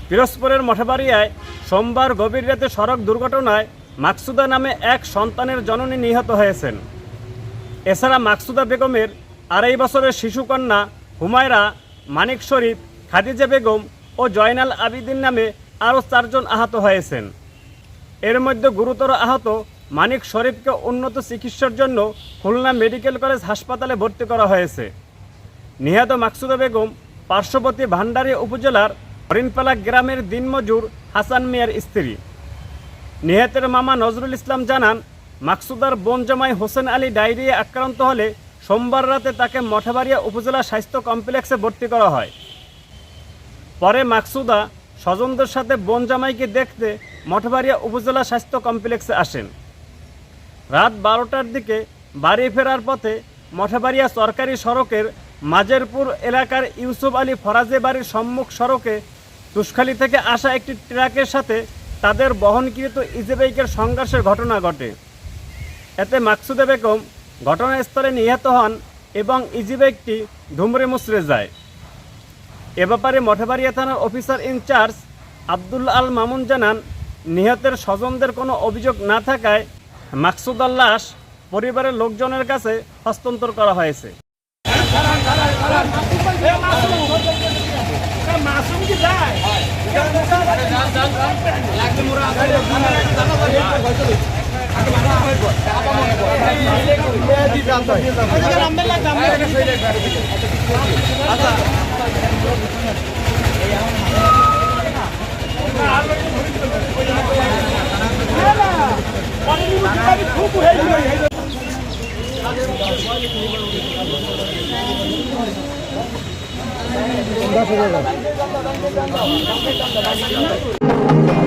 পিরোজপুরের মঠবাড়িয়ায় সোমবার গভীর রাতে সড়ক দুর্ঘটনায় মাকসুদা নামে এক সন্তানের জননী নিহত হয়েছেন। এছাড়া মাকসুদা বেগমের 2.5 বছরের শিশুকন্যা হুমায়রা, মানিক শরীফ, খাদিজা বেগম ও জয়নাল আবিদিন নামে আরও 4 জন আহত হয়েছেন। এর মধ্যে গুরুতর আহত মানিক শরীফকে উন্নত চিকিৎসার জন্য খুলনা মেডিকেল কলেজ হাসপাতালে ভর্তি করা হয়েছে। নিহত মাকসুদা বেগম পার্শ্ববর্তী ভান্ডারী উপজেলার হরিণপালা গ্রামের দিনমজুর হাসান মিয়ার স্ত্রী। নিহতের মামা নজরুল ইসলাম জানান, মাকসুদার বোন জামাই হোসেন আলী ডায়রিয়া আক্রান্ত হলে সোমবার রাতে তাকে মঠবাড়িয়া উপজেলা স্বাস্থ্য কমপ্লেক্সে ভর্তি করা হয়। পরে মাকসুদা স্বজনদের সাথে বোন জামাইকে দেখতে মঠবাড়িয়া উপজেলা স্বাস্থ্য কমপ্লেক্সে আসেন। রাত 12টার দিকে বাড়ি ফেরার পথে মঠবাড়িয়া সরকারি সড়কের মাজেরপুর এলাকার ইউসুফ আলী ফরাজে বাড়ির সম্মুখ সড়কে তুষখালী থেকে আসা একটি ট্রাকের সাথে তাদের বহনকৃত ইজি বাইকের সংঘর্ষের ঘটনা ঘটে। এতে মাকসুদা বেগম ঘটনাস্থলে নিহত হন এবং ইজি বাইকটি ধুমড়ে মুচড়ে যায়। এ ব্যাপারে মঠবাড়িয়া থানার অফিসার ইনচার্জ আব্দুল্লাহ আল মামুন জানান, নিহতের স্বজনদের কোনো অভিযোগ না থাকায় মাকসুদার লাশ পরিবারের লোকজনের কাছে হস্তান্তর করা হয়েছে। $10,000